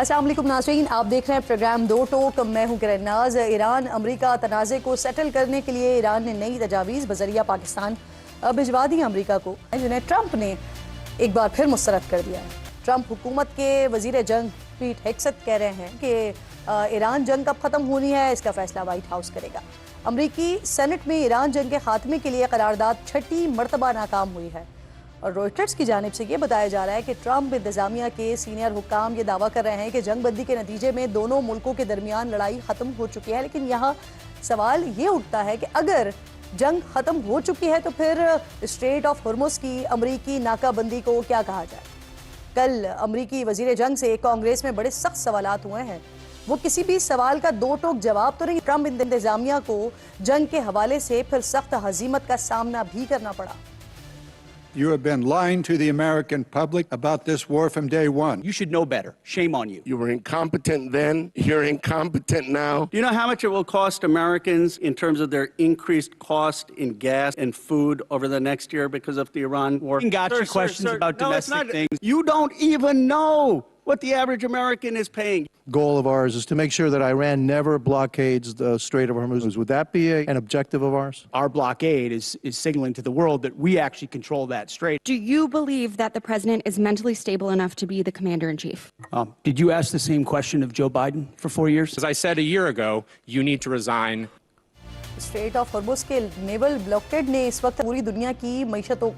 अस्सलाम वालेकुम नाज़रीन, आप देख रहे हैं प्रोग्राम दो टोक। मैं हूं किरण नाज। ईरान अमेरिका तनाज़े को सेटल करने के लिए ईरान ने नई तजावीज़ बज़रिया पाकिस्तान भिजवा दी अमेरिका को, जिन्हें ट्रंप ने एक बार फिर मुस्तरद कर दिया है। ट्रंप हुकूमत के वज़ीर जंग पीट हेग्सेथ कह रहे हैं कि ईरान जंग कब ख़त्म होनी है इसका फैसला वाइट हाउस करेगा। अमरीकी सेनेट में ईरान जंग के खात्मे के लिए करारदाद 6ठी मरतबा नाकाम हुई है और रॉयटर्स की जानिब से ये बताया जा रहा है कि ट्रंप इंतजामिया के सीनियर हुक्काम ये दावा कर रहे हैं कि जंग बंदी के नतीजे में दोनों मुल्कों के दरमियान लड़ाई ख़त्म हो चुकी है। लेकिन यहाँ सवाल ये उठता है कि अगर जंग ख़त्म हो चुकी है तो फिर स्ट्रेट ऑफ हॉर्मुज़ की अमरीकी नाकाबंदी को क्या कहा जाए। कल अमरीकी वज़ीर जंग से कांग्रेस में बड़े सख्त सवालात हुए हैं। वो किसी भी सवाल का दो टोक जवाब तो नहीं। ट्रंप इंतजामिया को जंग के हवाले से फिर सख्त हज़ीमत का सामना भी करना पड़ा। You have been lying to the American public about this war from day one. You should know better. Shame on you. You were incompetent then. You're incompetent now. Do you know how much it will cost Americans in terms of their increased cost in gas and food over the next year because of the Iran war? Gotcha questions about domestic things. You don't even know what the average American is paying. Goal of ours is to make sure that Iran never blockades the Strait of Hormuz. Would that be an objective of ours? Our blockade is signaling to the world that we actually control that strait. Do you believe that the president is mentally stable enough to be the commander-in-chief? Did you ask the same question of Joe Biden for 4 years? As I said a year ago, you need to resign. Straight of Hormuz के naval blockade ने इस वक्त पूरी दुनिया की मईशतों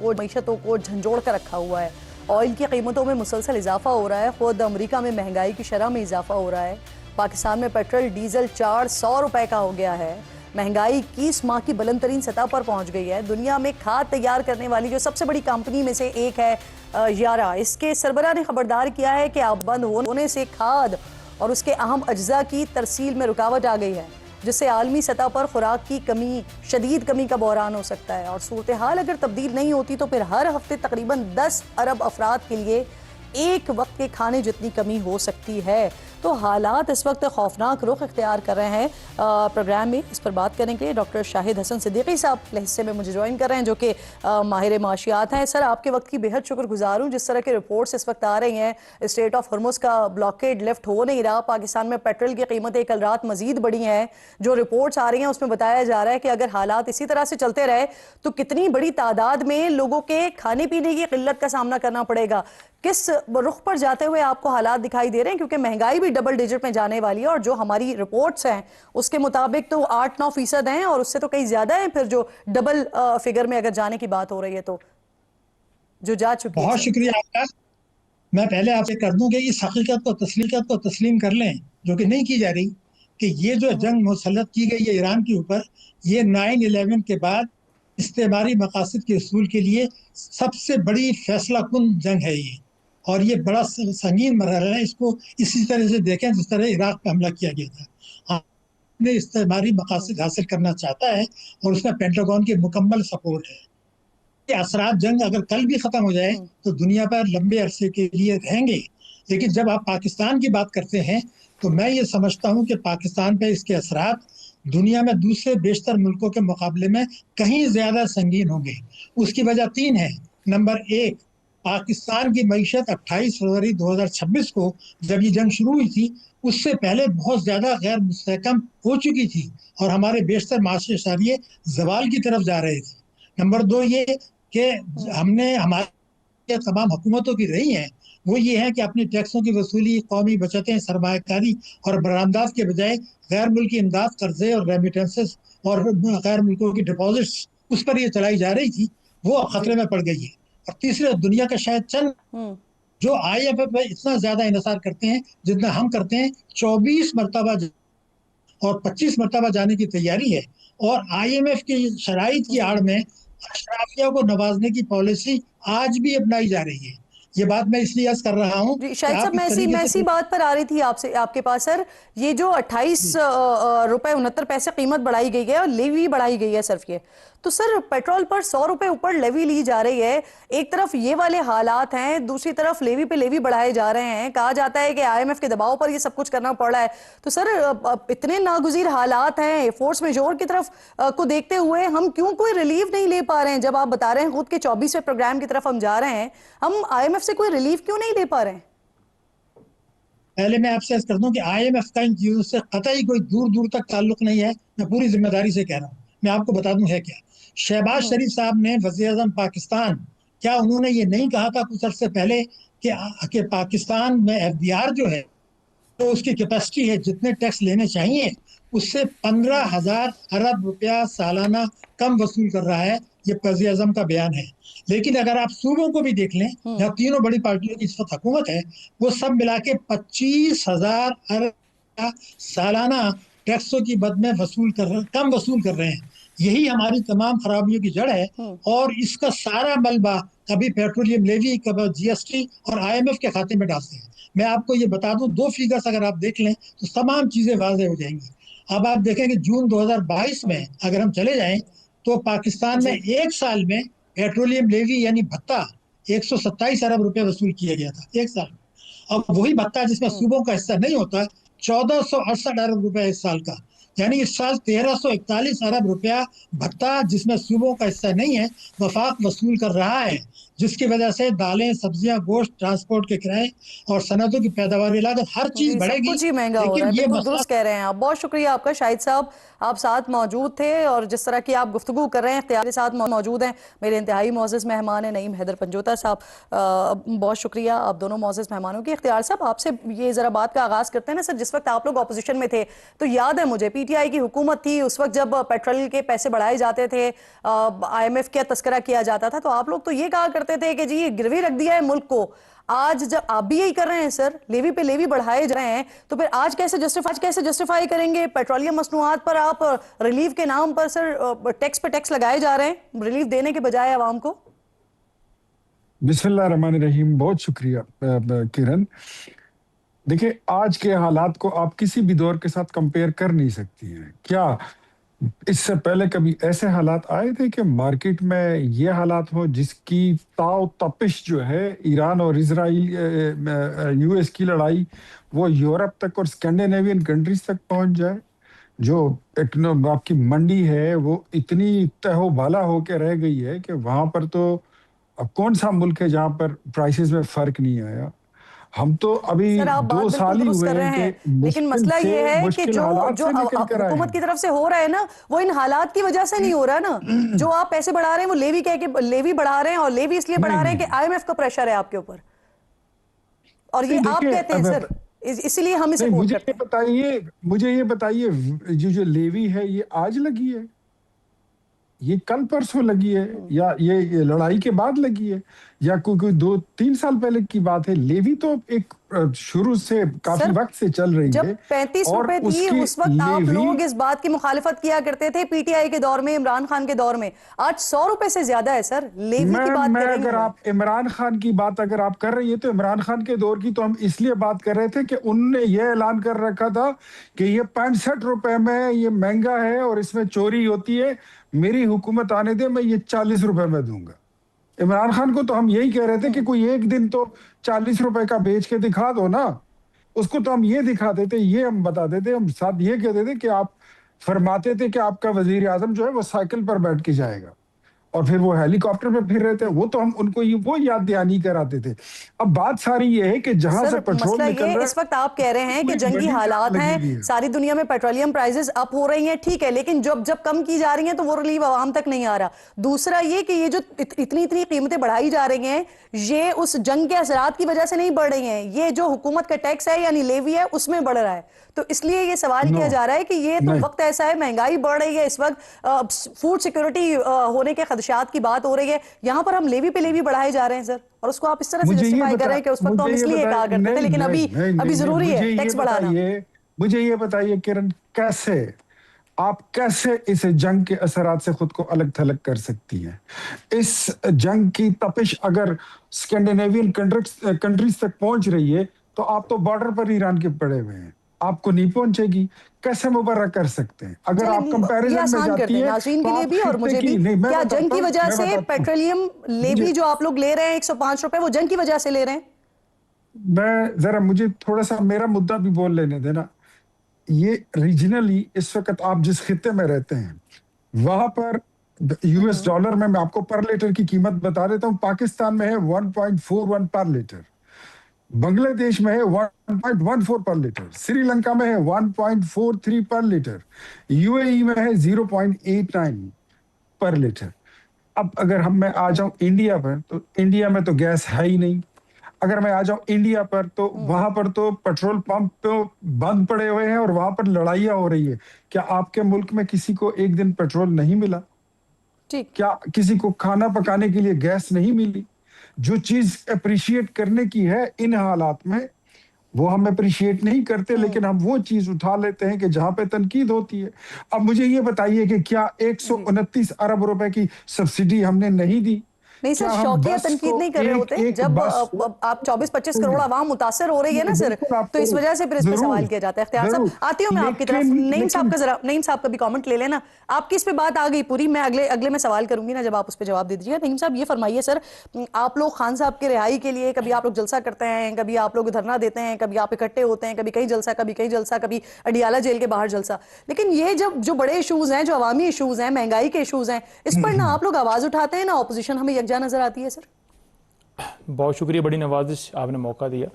को झंझोड़ कर रखा हुआ है। ऑयल की कीमतों में मुसलसल इजाफा हो रहा है। खुद अमेरिका में महंगाई की शरह में इजाफा हो रहा है। पाकिस्तान में पेट्रोल डीजल 400 रुपए का हो गया है। महंगाई 21 माह की बुलंद तरीन सतह पर पहुंच गई है। दुनिया में खाद तैयार करने वाली जो सबसे बड़ी कंपनी में से एक है यारा, इसके सरबराह ने खबरदार किया है कि अब बंद होने से खाद और उसके अहम अज्जा की तरसील में रुकावट आ गई है, जिससे आलमी सतह पर खुराक की कमी, शदीद कमी का बहरान हो सकता है। और सूरत हाल अगर तब्दील नहीं होती तो फिर हर हफ्ते तकरीबन 10 अरब अफराद के लिए एक वक्त के खाने जितनी कमी हो सकती है। तो हालात इस वक्त खौफनाक रुख इख्तियार कर रहे हैं। प्रोग्राम में इस पर बात करने के लिए डॉक्टर शाहिद हसन सिद्दीकी साहब पहले हिस्से में मुझे ज्वाइन कर रहे हैं, जो कि माहिर माशियात हैं। सर, आपके वक्त की बेहद शुक्रगुजार हूँ। जिस तरह के रिपोर्ट्स इस वक्त आ रही हैं, स्ट्रेट ऑफ हॉर्मुज़ का ब्लॉकेड लिफ्ट हो नहीं रहा, पाकिस्तान में पेट्रोल की कीमतें कल रात मजीद बढ़ी हैं। जो रिपोर्ट्स आ रही हैं उसमें बताया जा रहा है कि अगर हालात इसी तरह से चलते रहे तो कितनी बड़ी तादाद में लोगों के खाने पीने की किल्लत का सामना करना पड़ेगा। किस रुख पर जाते हुए आपको हालात दिखाई दे रहे हैं, क्योंकि महंगाई भी डबल डिजिट में जाने वाली है और जो हमारी रिपोर्ट्स हैं उसके मुताबिक तो 8-9% हैं और उससे तो कई ज्यादा हैं। फिर जो डबल फिगर में अगर जाने की बात हो रही है तो जो जा चुकी है। बहुत शुक्रिया आपका। मैं पहले आपसे कर दूं कि इस हकीकत को तस्लीम कर लें, जो कि नहीं की जा रही, कि ये जो जंग मुसल्लत की गई है ईरान के ऊपर, ये 9/11 के बाद इस्तेमारी मकासद के उसूल के लिए सबसे बड़ी फैसला कुन जंग है ये, और ये बड़ा संगीन मरहला है। इसको इसी तरह से देखें जिस तरह इराक पर हमला किया गया था। हमने इस्तेमारी मकासद हासिल करना चाहता है और उसमें पेंटागन की मुकम्मल सपोर्ट है। ये असरात जंग अगर कल भी ख़त्म हो जाए तो दुनिया पर लंबे अरसे के लिए रहेंगे। लेकिन जब आप पाकिस्तान की बात करते हैं तो मैं ये समझता हूँ कि पाकिस्तान पर इसके असरात दुनिया में दूसरे बेशतर मुल्कों के मुकाबले में कहीं ज़्यादा संगीन होंगे। उसकी वजह 3 है। नंबर 1, पाकिस्तान की मईशत 28 फरवरी 2026 को जब ये जंग शुरू हुई थी उससे पहले बहुत ज़्यादा गैर मुस्तहकम हो चुकी थी और हमारे बेशतर माशरे शरिये जवाल की तरफ जा रहे थे। नंबर 2 ये कि हमने हमारे तमाम हुकूमतों की रही हैं, वो ये है कि अपनी टैक्सों की वसूली, कौमी बचतें, सरमायाकारी और बरामदात के बजाय गैर मुल्की इमदाद, कर्जे और रेमिटेंसेस और गैर मुल्कों की डिपॉजिट्स उस पर ये चलाई जा रही थी, वो खतरे में पड़ गई है। और तीसरे, दुनिया का शायद चंद जो IMF पे इतना ज्यादा इन्हिसार करते हैं जितना हम करते हैं, 24 मरतबा और 25 मरतबा जाने की तैयारी है। और IMF की शराइत की आड़ में अशराफिया को नवाजने की पॉलिसी आज भी अपनाई जा रही है। ये बात मैं इसलिए अर्ज कर रहा हूँ। शायद साहब, मैं इसी बात पर आ रही थी आपके पास। सर, ये जो 28 रुपए 69 पैसे कीमत बढ़ाई गई है और लेवी बढ़ाई गई है सिर्फ ये, तो सर पेट्रोल पर 100 रुपए ऊपर लेवी ली जा रही है। एक तरफ ये वाले हालात हैं, दूसरी तरफ लेवी पे लेवी बढ़ाए जा रहे हैं। कहा जाता है कि IMF के दबाव पर ये सब कुछ करना पड़ रहा है। तो सर, इतने नागुज़ीर हालात हैं, फोर्स मेजोर की तरफ को देखते हुए हम क्यों कोई रिलीफ नहीं ले पा रहे हैं? जब आप बता रहे हैं खुद के 24वें प्रोग्राम की तरफ हम जा रहे हैं, हम IMF से कोई रिलीफ क्यों नहीं ले पा रहे हैं? پہلے میں آپ سے عرض کر دوں کہ IMF کا ان چیزوں سے قطعی کوئی دور دور تک تعلق نہیں ہے. میں پوری ذمہ داری سے کہہ رہا ہوں. میں آپ کو بتا دوں ہے کیا. شہباز شریف صاحب نے وزیر اعظم پاکستان, کیا انہوں نے یہ نہیں کہا تھا کچھ عرصے پہلے کہ پاکستان میں FDR جو ہے تو اس کی کیپیسٹی ہے جتنے ٹیکس لینے چاہیے اس سے 15,000 ارب روپیہ سالانہ کم وصول کر رہا ہے. یہ وزیر اعظم کا بیان ہے. لیکن اگر آپ صوبوں کو بھی دیکھ لیں جہاں تینوں بڑی پارٹیوں کی اس وقت حکومت ہے, وہ سب ملا کے 25,000 ارب سالانہ ٹیکسوں کی مد میں کم وصول کر رہے ہیں. یہی ہماری تمام خرابیوں کی جڑ ہے. اور اس کا سارا ملبہ کبھی پیٹرولیم لیوی, کبھی GST اور IMF کے کھاتے میں ڈالتے ہیں. میں آپ کو یہ بتا دوں, 2 فیگرز اگر آپ دیکھ لیں تو تمام چیزیں واضح ہو جائیں گی. اب آپ دیکھیں کہ جون 2022 میں اگر ہم چلے جائیں تو پاکستان میں ایک سال میں پیٹرولیم لیوی یعنی بھتہ 127 ارب روپے وصول کیا گیا تھا ایک سال. اب وہی بھتہ جس میں صوبوں کا حصہ نہیں ہوتا 1468 ارب روپے اس سال کا, یعنی اس سال 1341 ارب روپیہ بھتہ جس میں صوبوں کا حصہ نہیں ہے وفاق وصول کر رہا ہے, جس کی وجہ سے دالیں, سبزیاں, گوشت, ٹرانسپورٹ کے کرائے اور صنعتوں کی پیداواری لاگت ہر چیز بڑھے گی. کچھ ہی مہنگا ہو رہا ہے. بالکل درست کہہ رہے ہیں آپ. بہت شکریہ آپ کا شاہد صاحب, آپ ساتھ موجود تھے اور جس طرح کی آپ گفتگو کر رہے ہیں اختیار کے ساتھ موجود ہیں. میرے انتہائی معزز مہمان ہیں نعیم حیدر پنجوتا صاحب. بہت شکریہ آپ دونوں معزز مہمانوں کی. اختیار صاحب آپ سے یہ ذرا بات کا آغاز کرتے ہیں نا سر. جس وقت آپ لوگ اپوزیشن میں تھے تو یاد ہے مجھے PTI کی حکومت تھی, اس وقت جب پیٹرول کے پیسے بڑھائے جاتے تھے, IMF کا تذکرہ کیا جاتا تھا, تو آپ لوگ تو یہ کہا کرتے تھے کہ جی یہ گروی رکھ دیا ہے ملک کو. آج جب آپ بھی یہی کر رہے ہیں سر, لیوی پہ لیوی بڑھائے جا رہے ہیں, تو پھر آج کیسے جسٹیفائی کریں گے پیٹرولیم مصنوعات پر آپ ریلیف کے نام پر سر ٹیکس پہ ٹیکس لگائے جا رہے ہیں ریلیف دینے کے بجائے عوام کو؟ بسم اللہ الرحمن الرحیم. بہت شکریہ کرن. دیکھیں آج کے حالات کو آپ کسی بھی دور کے ساتھ کمپیئر کر نہیں سکتی ہیں. کیا اس سے پہلے کبھی ایسے حالات آئے تھے کہ مارکیٹ میں یہ حالات ہو جس کی تاؤ تپش جو ہے ایران اور اسرائیل US کی لڑائی وہ یورپ تک اور اسکینڈینیوین کنٹریز تک پہنچ جائے, جو آپ کی منڈی ہے وہ اتنی تہو بالا ہو کے رہ گئی ہے کہ وہاں پر تو اب کون سا ملک ہے جہاں پر پرائسز میں فرق نہیں آیا. ہم تو ابھی 2 سال ہی ہوئے ہیں کہ لیکن مسئلہ یہ ہے کہ جو حکومت کی طرف سے ہو رہا ہے نا وہ ان حالات کی وجہ سے نہیں ہو رہا نا. جو آپ پیسے بڑھا رہے ہیں وہ لیوی کہہ کے لیوی بڑھا رہے ہیں, اور لیوی اس لیے بڑھا رہے ہیں کہ IMF کا پریشر ہے آپ کے اوپر, اور یہ آپ کہتے ہیں سر اسی لیے ہم اسے کوٹ کرتے ہیں. مجھے یہ بتائیے جو لیوی ہے یہ آج لگی ہے, یہ کل پرسوں لگی ہے, یا یہ لڑائی کے بعد لگی ہے, یا کوئی 2-3 سال پہلے کی بات ہے؟ لیوی تو ایک شروع سے کافی وقت سے چل رہی ہے. جب 35 روپے تھی اس وقت آپ لوگ اس بات کی مخالفت کیا کرتے تھے PTI کے دور میں, عمران خان کے دور میں. آج 100 روپے سے زیادہ ہے سر لیوی کی بات کر رہے ہیں. اگر آپ عمران خان کی بات اگر آپ کر رہی ہے تو عمران خان کے دور کی تو ہم اس لیے بات کر رہے تھے کہ انہوں نے یہ اعلان کر رکھا تھا کہ یہ 65 روپے میں یہ مہنگا ہے اور اس میں چوری ہوتی ہے, میری حکومت آنے دے میں یہ 40 روپے میں دوں گا. عمران خان کو تو ہم یہی کہہ رہے تھے کہ کوئی ایک دن تو 40 روپے کا بیچ کے دکھا دو نا. اس کو تو ہم یہ دکھا دیتے, یہ ہم بتا دیتے, ہم ساتھ یہ کہتے تھے کہ آپ فرماتے تھے کہ آپ کا وزیر اعظم جو ہے وہ سائیکل پر بیٹھ کے جائے گا اور پھر وہ ہیلی کاپٹر پہ پھر رہے تھے, وہ تو ہم ان کو وہ یاد دہانی کراتے تھے. اب بات ساری یہ ہے کہ جہاں سے پیٹرول نکل رہا ہے, اس وقت آپ کہہ رہے ہیں کہ جنگی حالات ہیں, ساری دنیا میں پیٹرولیم پرائزز اپ ہو رہی ہیں, ٹھیک ہے, لیکن جب کم کی جا رہی ہیں تو وہ ریلیف عوام تک نہیں آ رہا. دوسرا یہ کہ یہ جو اتنی قیمتیں بڑھائی جا رہی ہیں یہ اس جنگ کے اثرات کی وجہ سے نہیں بڑھ رہی ہیں, یہ جو حکومت کا ٹیکس ہے یعنی لیوی ہے اس میں بڑھ رہا ہے. تو اس لیے یہ سوال کیا جا رہا ہے کہ یہ تو وقت ایسا ہے, مہنگائی بڑھ رہی ہے اس وقت, فوڈ سیکورٹی ہونے کے خدشات کی بات ہو رہی ہے, یہاں پر ہم لیوی پہ لیوی بڑھائے جا رہے ہیں سر, اور اس کو آپ اس طرح سے جسٹیفائی کر رہے ہیں کہ اس وقت تو ہم اس لیے کہا کرتے تھے لیکن ابھی ضروری ہے ٹیکس بڑھانا. مجھے یہ بتائیے کرن, آپ کیسے اس جنگ کے اثرات سے خود کو الگ تھلگ کر سکتی ہیں؟ اس جنگ کی تپش اگر اسکینڈینیوین کنٹریز تک پہنچ رہی ہے تو آپ تو بارڈر پر ایران کے پڑے ہوئے ہیں, آپ کو نہیں پہنچے گی, کیسے مبرر کر سکتے ہیں؟ اگر آپ کمپیریزن میں جاتی ہیں ناظرین کے لیے بھی اور مجھے بھی, کیا جنگ کی وجہ سے پیٹرولیم لیوی جو آپ لوگ لے رہے ہیں 105 روپے وہ جنگ کی وجہ سے لے رہے ہیں؟ ذرا مجھے تھوڑا سا میرا مدعا بھی بول لینے دینا. یہ ریجنلی اس وقت آپ جس خطے میں رہتے ہیں وہاں پر US ڈالر میں آپ کو پر لیٹر کی قیمت بتا دیتا ہوں, پاکستان میں ہے 1.41 پر لیٹر. बांग्लादेश में है 1.14 पर लीटर, श्रीलंका में है 1.43 पर लीटर, यूएई में है 0.89 पर लीटर। अब अगर मैं आ जाऊं इंडिया पर, तो इंडिया में तो गैस है ही नहीं। अगर मैं आ जाऊं इंडिया पर, तो वहां पर तो पेट्रोल पंप तो बंद पड़े हुए हैं और वहां पर लड़ाइयां हो रही है। क्या आपके मुल्क में किसी को एक दिन पेट्रोल नहीं मिला? ठीक। क्या किसी को खाना पकाने के लिए गैस नहीं मिली? जो चीज अप्रिशिएट करने की है इन हालात में, वो हम अप्रिशिएट नहीं करते, लेकिन हम वो चीज उठा लेते हैं कि जहां पे तनकीद होती है। अब मुझे ये बताइए कि क्या 129 अरब रुपए की सब्सिडी हमने नहीं दी? नहीं सर, क्या हम शौकिया बस तनकीद को नहीं कर रहे एक- होते। एक जब बस आप 24-25 करोड़ आवाम मुतासर हो रही है ना सर, बिल्कुल आपको- तो इस वजह से फिर इस पे जरूर, सवाल किया जाता है। इख्तियार साहब, जरूर। आती हूँ मैं आपकी तरफ। लेकिन- नईम साहब का लेकिन- जरा, नईम साहब का भी कमेंट ले लेना। आपकी इस पे बात आ गई पूरी, मैं अगले में सवाल करूंगी ना, जब आप उस पे जवाब दे दीजिएगा। नईम साहब ये फरमाइए सर, आप लोग खान साहब के रिहाई के लिए कभी आप लोग जलसा करते हैं, कभी आप लोग धरना देते हैं, कभी आप इकट्ठे होते हैं, कभी कहीं जलसा, कभी कहीं जलसा, कभी अडियाला जेल के बाहर जलसा, लेकिन ये जब जो बड़े इशूज हैं, जो अवामी इशूज हैं, महंगाई के इशूज हैं, इस पर ना आप लोग आवाज उठाते हैं ना ऑपोजिशन हमें यकजा नजर आती है सर। बहुत शुक्रिया, बड़ी नवाजिश, आपने मौका दिया।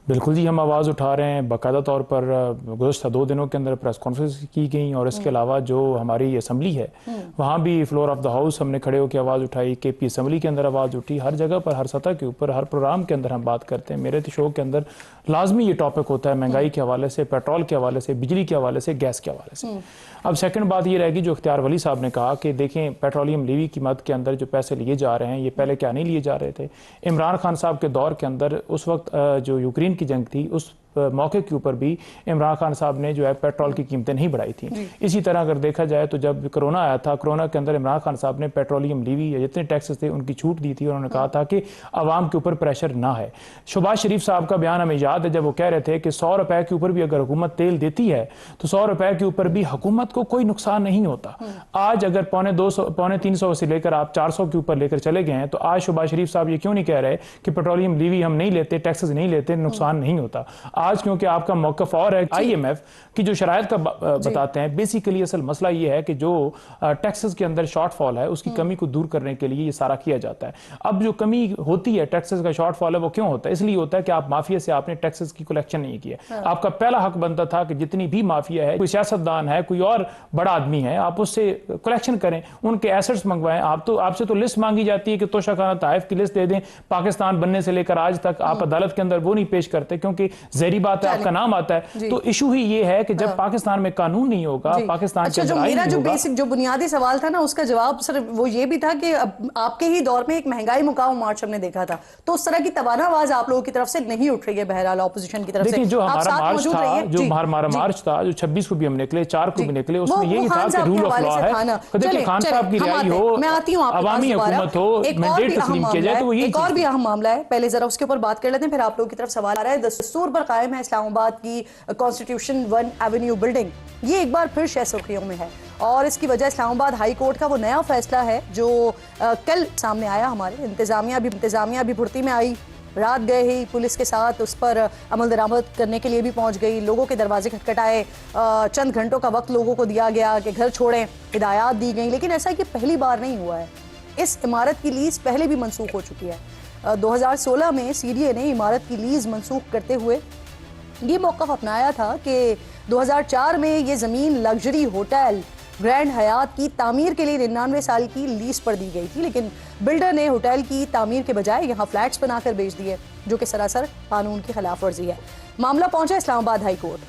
बिल्कुल जी, हम आवाज़ उठा रहे हैं। बाकायदा तौर पर गुज़श्ता 2 दिनों के अंदर प्रेस कॉन्फ्रेंस की गई, और इसके अलावा जो हमारी असम्बली है वहाँ भी फ्लोर ऑफ द हाउस हमने खड़े होकर आवाज़ उठाई, KP असम्बली के अंदर आवाज़ उठी। हर जगह पर, हर सतह के ऊपर, हर प्रोग्राम के अंदर हम बात करते हैं। मेरे तो शो के अंदर लाजमी ये टॉपिक होता है, महंगाई के हवाले से, पेट्रोल के हवाले से, बिजली के हवाले से, गैस के हवाले से। अब सेकंड बात ये रहेगी जो इख्तियार वली साहब ने कहा कि देखें, पेट्रोलियम लीवी की मद के अंदर जो पैसे लिए जा रहे हैं, ये पहले क्या नहीं लिए जा रहे थे? इमरान खान साहब के दौर के अंदर उस वक्त जो यूक्रेन की जंग थी, उस मौके के ऊपर भी इमरान खान साहब ने जो है पेट्रोल की कीमतें नहीं बढ़ाई थी। इसी तरह अगर देखा जाए तो जब कोरोना आया था, कोरोना के अंदर इमरान खान साहब ने पेट्रोलियम लीवी या जितने टैक्सेस थे उनकी छूट दी थी, और उन्होंने कहा था कि आवाम के ऊपर प्रेशर ना है। शहबाज शरीफ साहब का बयान हमें याद है, जब वो कह रहे थे कि 100 रुपए के ऊपर भी अगर हुकूमत तेल देती है तो 100 रुपए के ऊपर भी हुकूमत को कोई नुकसान नहीं होता। आज अगर 250-300 से लेकर आप 400 के ऊपर लेकर चले गए हैं, तो आज शहबाज शरीफ साहब ये क्यों नहीं कह रहे कि पेट्रोलियम लीवी हम नहीं लेते, टैक्सेस नहीं लेते, नुकसान नहीं होता? आज क्योंकि आपका मौक़िफ़ और है। IMF की जो शराइत का बताते हैं, बेसिकली असल मसला ये है कि जो टैक्सेस के अंदर शॉर्टफॉल है, उसकी कमी को दूर करने के लिए ये सारा किया जाता है। अब जो कमी होती है, टैक्सेस का शॉर्टफॉल है, वो क्यों होता है? इसलिए होता है कि आप माफिया से आपने टैक्सेस की कलेक्शन नहीं किया। आपका पहला हक बनता था कि जितनी भी माफिया है, कोई सियासतदान है, कोई और बड़ा आदमी है, आप उससे कलेक्शन करें, उनके एसेट्स मंगवाएं। आप तो आपसे तो लिस्ट मांगी जाती है कि तोशाखाना ताइफ की लिस्ट दे दें। पाकिस्तान बनने से लेकर आज तक आप अदालत के अंदर वो नहीं पेश करते, क्योंकि ज़हरी बात है, आपका नाम आता है। तो इशू ही ये है कि जब पाकिस्तान में कानून नहीं होगा, पाकिस्तान अच्छा, के जो अंदर आईन मेरा नहीं जो होगा। बेसिक जो बुनियादी सवाल था ना, उसका जवाब सर वो ये भी था कि आपके ही दौर में एक महंगाई मुकाम मार्च हमने देखा था, तो उस तरह की तबाना आवाज आप लोगों की तरफ से नहीं उठ रही है, बहरहाल ऑपोजिशन की तरफ से। देखिए, जो आप हमारा साथ मार्च मौजूद था, रहिए। जो जी, हमारा जी। मार्च था, जो 26 को भी हम निकले, 4 को भी निकले, उसमें वो यही था खान कि साहब के रूल ऑफ हवाले लॉ से है। था ना। देखिए, चलें, खान साहब की हम रिहाई आते हैं। हो, मैं आती हूं आपके पास अवामी दोबारा। हुकूमत हो, एक और मैंडेट भी अहम तस्लीम किया मामला जाए, है, तो वो यही एक और चीज़ भी है। अहम मामला है, पहले जरा उसके ऊपर बात कर लेते हैं, फिर आप लोगों की तरफ सवाल आ रहा है। दस्तूर पर कायम है इस्लामाबाद की कॉन्स्टिट्यूशन 1 एवेन्यू बिल्डिंग, ये एक बार फिर शह सुर्खियों में है, और इसकी वजह इस्लामाबाद हाई कोर्ट का वो नया फैसला है जो कल सामने आया। हमारे इंतजामिया भी भुर्ती में आई, रात गए ही पुलिस के साथ उस पर अमल दरामद करने के लिए भी पहुंच गई, लोगों के दरवाजे खटखटाए, चंद घंटों का वक्त लोगों को दिया गया कि घर छोड़ें, हिदायत दी गई। लेकिन ऐसा कि पहली बार नहीं हुआ है, इस इमारत की लीज पहले भी मनसूख हो चुकी है। 2016 में CDA ने इमारत की लीज मनसूख करते हुए ये मौक़िफ़ अपनाया था कि 2004 में ये ज़मीन लग्जरी होटल ग्रैंड हयात की तामीर के लिए 99 साल की लीज पर दी गई थी, लेकिन बिल्डर ने होटल की तामीर के बजाय यहाँ फ्लैट्स बनाकर बेच दिए, जो कि सरासर कानून की खिलाफ वर्जी है। मामला पहुंचा इस्लामाबाद हाई कोर्ट,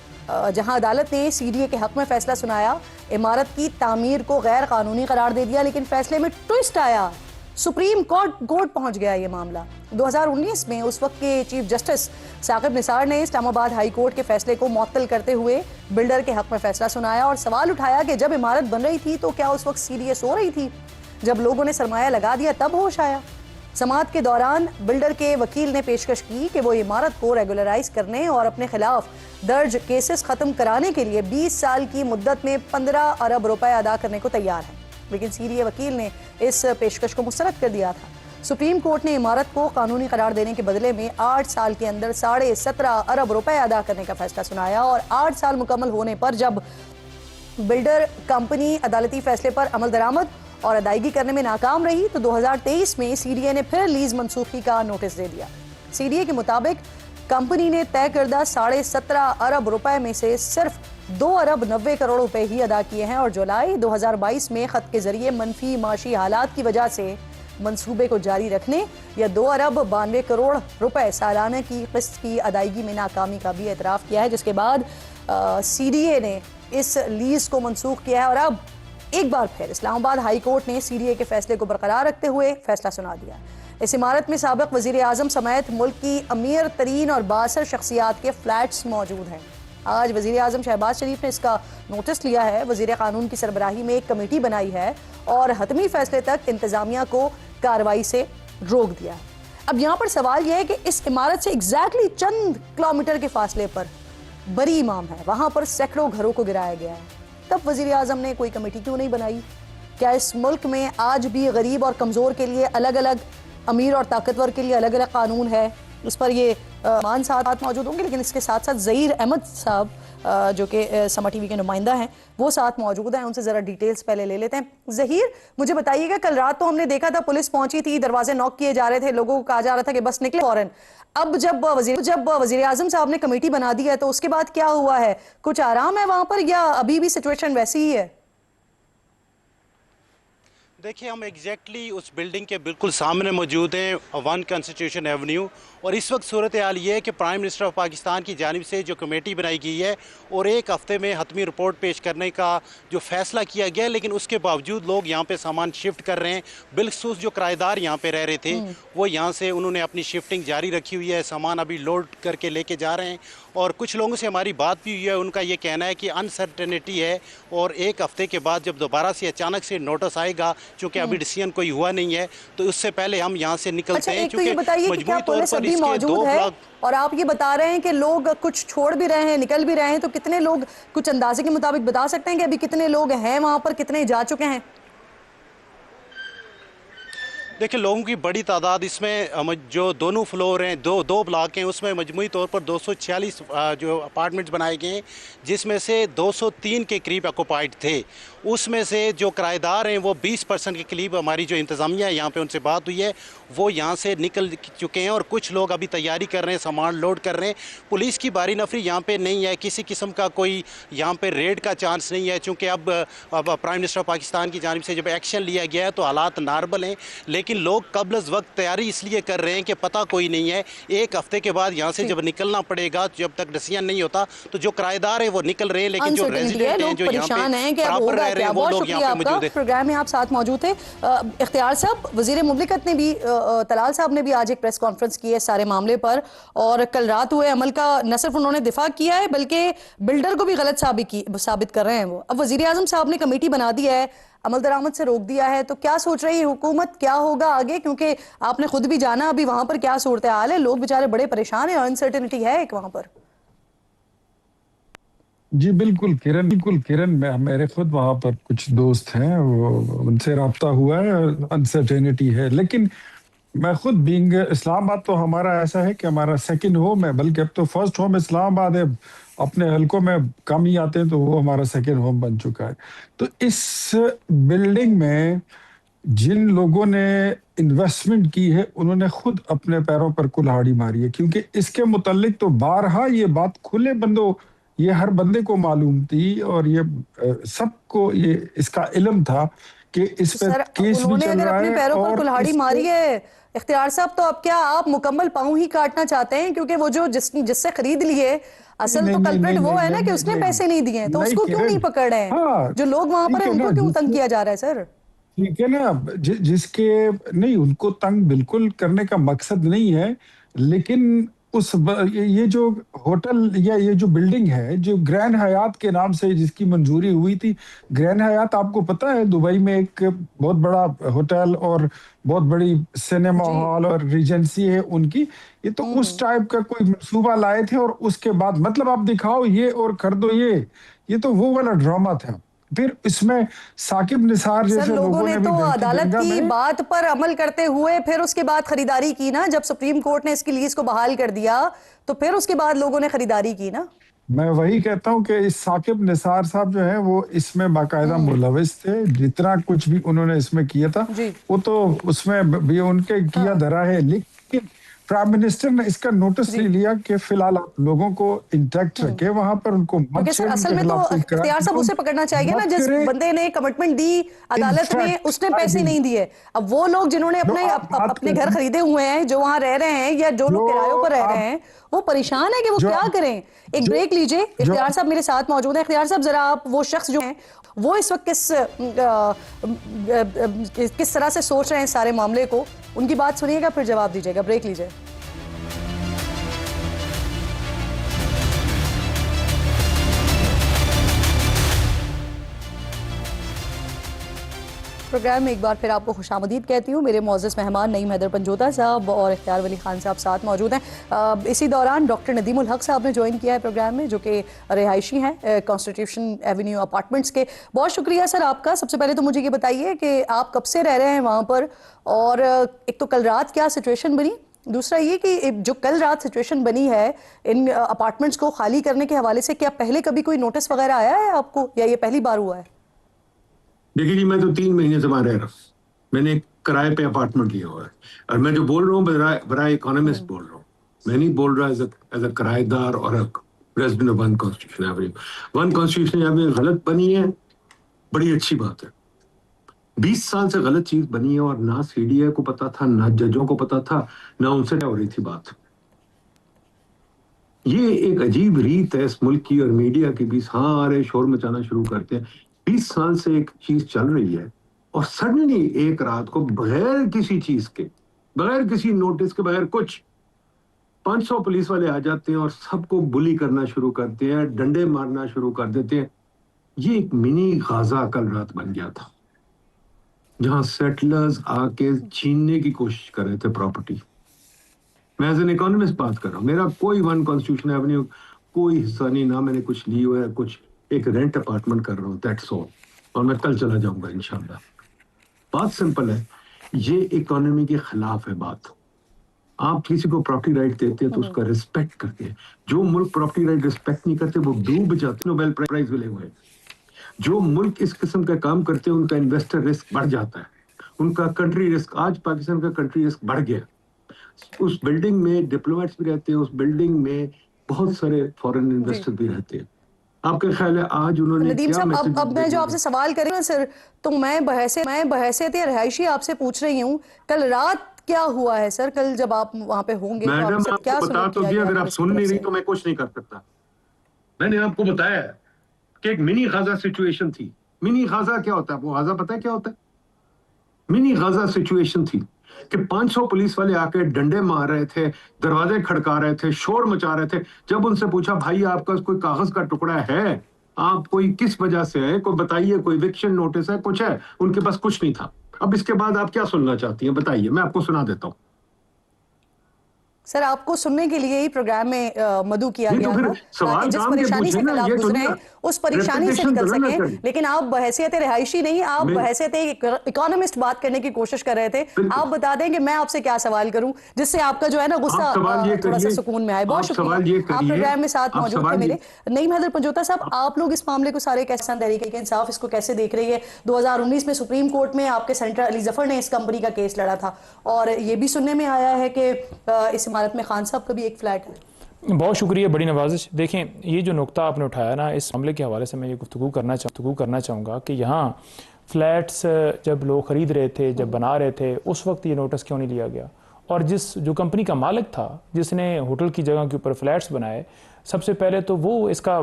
जहां अदालत ने CDA के हक में फैसला सुनाया, इमारत की तामीर को गैर कानूनी करार दे दिया। लेकिन फैसले में ट्विस्ट आया, सुप्रीम कोर्ट पहुंच गया ये मामला। 2019 में उस वक्त के चीफ जस्टिस साकिब निसार ने इस्लामाबाद हाई कोर्ट के फैसले को मुअत्तल करते हुए बिल्डर के हक में फैसला सुनाया और सवाल उठाया कि जब इमारत बन रही थी तो क्या उस वक्त CDA सो रही थी? जब लोगों ने सरमाया लगा दिया तब होश आया। समाअत के दौरान बिल्डर के वकील ने पेशकश की कि वो इमारत को रेगुलराइज करने और अपने खिलाफ दर्ज केसेस खत्म कराने के लिए 20 साल की मुद्दत में 15 अरब रुपए अदा करने को तैयार है, लेकिन CDA वकील ने इस पेशकश को मुस्तरद कर दिया था। सुप्रीम कोर्ट ने इमारत को कानूनी करार देने के बदले में 8 साल के अंदर 17.5 अरब रुपए अदा करने का फैसला सुनाया, और 8 साल मुकम्मल होने पर जब बिल्डर कंपनी अदालती फैसले पर अमल दरामद और अदायगी करने में नाकाम रही तो 2023 में CDA ने फिर लीज मनसूखी का नोटिस दे दिया। CDA के मुताबिक कंपनी ने तय करदा 17.5 अरब रुपए में से सिर्फ 2 अरब 90 करोड़ रुपए ही अदा किए हैं और जुलाई 2022 में खत के जरिए मनफी माशी हालात की वजह से मंसूबे को जारी रखने या 2 अरब 92 करोड़ रुपए सालाना की किस्त की अदायगी में नाकामी का भी एतराफ़ किया है, जिसके बाद CDA ने इस लीज को मनसूख किया है। और अब एक बार फिर इस्लामाबाद हाई कोर्ट ने CDA के फैसले को बरकरार रखते हुए फैसला सुना दिया। इस इमारत में साबिक वज़ीर आज़म समेत मुल्क की अमीर तरीन और बासर शख्सियात के फ्लैट्स मौजूद हैं। आज वज़ीर आज़म शहबाज शरीफ ने इसका नोटिस लिया है। वज़ीर क़ानून की सरबराही में एक कमेटी बनाई है और हतमी फैसले तक इंतज़ामिया को कार्रवाई से रोक दिया। अब यहाँ पर सवाल यह है कि इस इमारत से एग्जैक्टली चंद किलोमीटर के फासले पर बरी इमाम है, वहाँ पर सैकड़ों घरों को गिराया गया है। तब वज़ीर आज़म ने कोई कमेटी क्यों नहीं बनाई? क्या इस मुल्क में आज भी गरीब और कमज़ोर के लिए अलग अलग, अमीर और ताकतवर के लिए अलग अलग कानून है? उस पर ये मान साथ मौजूद होंगे, लेकिन इसके साथ साथ ज़हीर अहमद साहब जो कि समा टीवी के नुमाइंदा हैं वो साथ मौजूद हैं। उनसे ज़रा डिटेल्स पहले ले लेते हैं। ज़हीर, मुझे बताइएगा, कल रात तो हमने देखा था पुलिस पहुंची थी, दरवाजे नॉक किए जा रहे थे, लोगों को कहा जा रहा था कि बस निकले फौरन। अब जब वज़ीर आज़म साहब ने कमेटी बना दी है तो उसके बाद क्या हुआ है? कुछ आराम है वहाँ पर या अभी भी सिचुएशन वैसी ही है? देखिए, हम एग्जैक्टली उस बिल्डिंग के बिल्कुल सामने मौजूद हैं, 1 कॉन्स्टिट्यूशन एवेन्यू, और इस वक्त सूरत हाल ये है कि प्राइम मिनिस्टर ऑफ पाकिस्तान की जानिब से जो कमेटी बनाई गई है और 1 हफ्ते में हतमी रिपोर्ट पेश करने का जो फैसला किया गया, लेकिन उसके बावजूद लोग यहाँ पे सामान शिफ्ट कर रहे हैं। बिलखसूस जो किराएदार यहाँ पे रह रहे थे वो यहाँ से उन्होंने अपनी शिफ्टिंग जारी रखी हुई है, सामान अभी लोड करके लेके जा रहे हैं। और कुछ लोगों से हमारी बात भी हुई है, उनका ये कहना है कि अनसर्टेनिटी है और 1 हफ्ते के बाद जब दोबारा से अचानक से नोटिस आएगा, चूँकि अभी डिसीजन कोई हुआ नहीं है, तो उससे पहले हम यहाँ से निकलते हैं। तो ये बताइए कि क्या पुलिस अभी मौजूद है? और आप ये बता रहे हैं कि लोग कुछ छोड़ भी रहे हैं, निकल भी रहे हैं, तो कितने लोग कुछ अंदाजे के मुताबिक बता सकते हैं कि अभी कितने लोग हैं वहाँ पर, कितने जा चुके हैं? देखिए, लोगों की बड़ी तादाद इसमें जो दोनों फ्लोर हैं, दो ब्लॉक हैं, उसमें मजमूई तौर पर 246 जो अपार्टमेंट्स बनाए गए हैं, जिसमें से 203 के करीब ऑक्युपाइड थे। उसमें से जो किराएदार हैं वो 20% के करीब, हमारी जो इंतज़ामिया है यहाँ पे उनसे बात हुई है, वो यहाँ से निकल चुके हैं और कुछ लोग अभी तैयारी कर रहे हैं, सामान लोड कर रहे हैं। पुलिस की बारी नफरी यहाँ पे नहीं है, किसी किस्म का कोई यहाँ पे रेड का चांस नहीं है, चूँकि अब प्राइम मिनिस्टर ऑफ पाकिस्तान की जानिब से जब एक्शन लिया गया है तो हालात नॉर्मल हैं। लेकिन लोग कबल वक्त तैयारी इसलिए कर रहे हैं कि पता कोई नहीं है, 1 हफ्ते के बाद यहाँ से जब निकलना पड़ेगा, जब तक डिसीजन नहीं होता, तो जो किराएदार है वो निकल रहे हैं, लेकिन जो रेजिडेंट हैं, जो यहाँ पे प्रॉपर रह रहे हैं, वो लोग यहाँ पे मौजूद हैं। प्रोग्राम में आप साथ मौजूद थे। इख्तियार साहब, वज़ीर मुमलिकत ने भी, तलाल साहब ने भी आज एक प्रेस कॉन्फ्रेंस की है सारे मामले पर, और कल रात हुए अमल का न सिर्फ उन्होंने दिफा किया है बल्कि बिल्डर को भी गलत साबित कर रहे हैं वो। अब वज़ीर आज़म साहब ने कमेटी बना दी है, अमल दरामद से रोक दिया है, तो क्या सोच रही है हुकूमत, क्या होगा आगे? क्योंकि आपने खुद भी जाना अभी वहां पर क्या सूरत हाल है, लोग बेचारे बड़े परेशान हैं, अनसर्टेनिटी है एक वहां पर। जी बिल्कुल किरण, मेरे खुद वहाँ पर कुछ दोस्त हैं, वो उनसे राब्ता हुआ है, अनसर्टेनिटी है। लेकिन मैं खुद बीइंग इस्लामाबाद, तो हमारा ऐसा है कि हमारा सेकंड होम है, बल्कि अब तो फर्स्ट होम इस्लामाबाद है। अपने हलकों में कम ही आते हैं तो वो हमारा सेकंड होम बन चुका है। तो इस बिल्डिंग में जिन लोगों ने इन्वेस्टमेंट की है उन्होंने खुद अपने पैरों पर कुल्हाड़ी मारी है, क्योंकि इसके मुतालिक तो बारहा ये बात खुले बंदों, ये हर बंदे को मालूम थी और ये सबको ये इसका इल्म था कि इस पे केस भी चल रहा है। अपने पैरों पर कुल्हाड़ी मारी है इख्तियार साहब, तो अब क्या आप मुकम्मल पाँव ही काटना चाहते हैं? क्योंकि वो जो जिससे खरीद लिए, असल तो कल्प्रिट वो है ना कि उसने पैसे नहीं दिए, तो उसको क्यों नहीं पकड़ रहे हैं? जो लोग वहां पर हैं उनको क्यों तंग किया जा रहा है सर? ठीक है ना, जिसके नहीं, उनको तंग बिल्कुल करने का मकसद नहीं है, लेकिन ये जो होटल या ये जो बिल्डिंग है, जो ग्रैंड हयात के नाम से जिसकी मंजूरी हुई थी, ग्रैंड हयात आपको पता है दुबई में एक बहुत बड़ा होटल और बहुत बड़ी सिनेमा हॉल और रीजेंसी है उनकी। ये तो उस टाइप का कोई मंसूबा लाए थे और उसके बाद मतलब आप दिखाओ ये और कर दो ये तो वो वाला ड्रामा था। फिर इसमें साकिब निसार जैसे लोगों ने तो अदालत की बात पर अमल करते हुए फिर उसके बाद खरीदारी की ना, जब सुप्रीम कोर्ट ने इसकी लीज को बहाल कर दिया तो फिर उसके बाद लोगों ने खरीदारी की ना। मैं वही कहता हूं कि इस साकिब निसार साहब जो है वो इसमें बाकायदा मुलविस थे, जितना कुछ भी उन्होंने इसमें किया था वो तो उसमें भी उनके किया धरा है। लेकिन प्राइम मिनिस्टर ने इसका नोटिस नहीं लिया कि फिलहाल आप लोगों को इंटैक्ट रखे, वहां पर उनको मत क्योंकि सर असल में तो इख्तियार साहब उसे पकड़ना चाहिए ना, जिस बंदे ने कमिटमेंट दी अदालत में उसने पैसे नहीं दिए। अब वो लोग जिन्होंने अपने घर खरीदे हुए हैं, जो वहां रह रहे हैं या जो लोग किरायों पर रह रहे हैं, वो परेशान है कि वो क्या करें। एक ब्रेक लीजिए, इख्तियार साहब मेरे साथ मौजूद हैं। इख्तियार साहब जरा आप वो शख्स जो हैं वो इस वक्त किस तरह से सोच रहे हैं सारे मामले को, उनकी बात सुनिएगा फिर जवाब दीजिएगा। ब्रेक लीजिए। प्रोग्राम में एक बार फिर आपको खुशामदीद कहती हूँ। मेरे मोअज़्ज़ज़ मेहमान नईम हैदर पंजोता साहब और इख्तियार वली खान साहब साथ मौजूद हैं। इसी दौरान डॉक्टर नदीम उल हक साहब ने ज्वाइन किया है प्रोग्राम में, जो कि रिहायशी हैं कॉन्स्टिट्यूशन एवेन्यू अपार्टमेंट्स के। बहुत शुक्रिया सर आपका। सबसे पहले तो मुझे ये बताइए कि आप कब से रह रहे हैं वहाँ पर, और एक तो कल रात क्या सिचुएशन बनी, दूसरा ये कि जो कल रात सिचुएशन बनी है इन अपार्टमेंट्स को खाली करने के हवाले से, क्या पहले कभी कोई नोटिस वगैरह आया है आपको या ये पहली बार हुआ है? देखिए जी, मैं तो 3 महीने से वहां रह रहा हूँ। मैंने एक किराए पे अपार्टमेंट लिया हुआ है, और मैं जो बोल रहा हूँ बराए इकोनॉमिस्ट बोल रहा हूँ। मैं नहीं बोल रहा एज अ किराएदार और resident of one constitution Avenue. One constitution Avenue गलत बनी है, बड़ी अच्छी बात है। 20 साल से गलत चीज बनी है, और ना सीडीए को पता था, ना जजों को पता था, ना उनसे क्या हो रही थी बात। ये एक अजीब रीत है इस मुल्क की और मीडिया की भी, सारे शोर मचाना शुरू करते हैं। 20 साल से एक चीज चल रही है, और सडनली एक रात को बगैर किसी चीज के, बगैर किसी नोटिस के, बगैर कुछ 500 पुलिस वाले आ जाते हैं और सबको बुली करना शुरू करते हैं, डंडे मारना शुरू कर देते हैं। ये एक मिनी गाजा कल रात बन गया था, जहां सेटलर्स आके छीनने की कोशिश कर रहे थे प्रॉपर्टी। मैं एज एन इकोनॉमिस्ट बात कर रहा हूँ। मेरा कोई वन कॉन्स्टिट्यूशन एवेन्यू कोई हिस्सा नहीं, ना मैंने कुछ ली हुआ है, कुछ एक रेंट अपार्टमेंट कर रहा हूँ, दैट्स ऑल। और मैं कल चला जाऊंगा इंशाल्लाह। बात सिंपल है, ये इकोनॉमी के खिलाफ है बात। आप किसी को प्रॉपर्टी राइट देते हैं तो उसका रिस्पेक्ट करते हैं। जो मुल्क प्रॉपर्टी राइट रिस्पेक्ट नहीं करते वो डूब जाते। नोबेल प्राइज मिले हुए। जो मुल्क इस किस्म का काम करते हैं उनका इन्वेस्टर रिस्क बढ़ जाता है, उनका कंट्री रिस्क। आज पाकिस्तान का कंट्री रिस्क बढ़ गया। उस बिल्डिंग में डिप्लोमेट्स भी रहते हैं, उस बिल्डिंग में बहुत सारे फॉरेन इन्वेस्टर भी रहते हैं। आपका ख्याल है आज उन्होंने नदीम साहब, अब मैं जो आपसे सवाल कर रही हूँ सर, तो मैं बहैसियत रिहायशी आपसे पूछ रही हूँ, कल रात क्या हुआ है सर? कल जब आप वहाँ पे होंगे मैडम, तो आपको क्या बता तो दिया। अगर आप सुन नहीं रही तो मैं कुछ नहीं कर सकता। मैंने आपको बताया कि एक मिनी गाजा सिचुएशन थी। मिनी गाजा क्या होता है आपको? गाजा पता है क्या होता है? मिनी गाजा सिचुएशन थी कि 500 पुलिस वाले आके डंडे मार रहे थे, दरवाजे खड़का रहे थे, शोर मचा रहे थे। जब उनसे पूछा, भाई आपका कोई कागज का टुकड़ा है, आप कोई किस वजह से है, कोई बताइए, कोई इविक्शन नोटिस है, कुछ है? उनके पास कुछ नहीं था। अब इसके बाद आप क्या सुनना चाहती हैं बताइए, मैं आपको सुना देता हूँ। सर आपको सुनने के लिए ही प्रोग्राम में मदू किया गया था, ताकि जिस परेशानी से कल आप गुजरे हैं उस परेशानी से निकल सकें। लेकिन आप बहैसियत रिहायशी नहीं, आप बहैसियत इकोनॉमिस्ट बात करने की कोशिश कर रहे थे। आप बता दें कि मैं आपसे क्या सवाल करूं जिससे आपका जो है ना गुस्सा थोड़ा सा सुकून में आए। बहुत शुक्रिया, आप प्रोग्राम में साथ मौजूद थे मेरे। नईम हैदर पंजोता साहब, आप लोग इस मामले को सारे कैसे, तहरीक इंसाफ इसको कैसे देख रही है? 2019 में सुप्रीम कोर्ट में आपके सेनेटर अली जफर ने इस कंपनी का केस लड़ा था, और ये भी सुनने में आया है कि इस इमारत में खान साहब का भी एक फ्लैट है। बहुत शुक्रिया, बड़ी नवाजिश। देखें, ये जो नुक्ता आपने उठाया ना, इस मामले के हवाले से मैं ये गुफ्तगू करना चाहूँगा कि यहाँ फ्लैट्स जब लोग ख़रीद रहे थे, जब बना रहे थे, उस वक्त ये नोटिस क्यों नहीं लिया गया? और जो कंपनी का मालिक था जिसने होटल की जगह के ऊपर फ्लैट्स बनाए, सबसे पहले तो वो इसका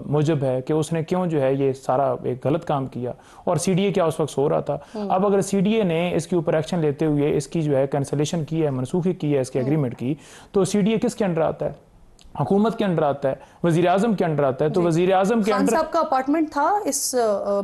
मुजब है कि उसने क्यों जो है ये सारा एक गलत काम किया, और सीडीए क्या उस वक्त सो रहा था। अब अगर सीडीए ने इसके ऊपर एक्शन लेते हुए इसकी जो है कैंसलेशन की है, मनसूखी की है इसके एग्रीमेंट की, तो सीडीए किसके अंडर आता है? हुकूमत के अंडर आता है, वजीर आजम के अंडर आता है। तो वजीर आजम के अंडर साहब का अपार्टमेंट था इस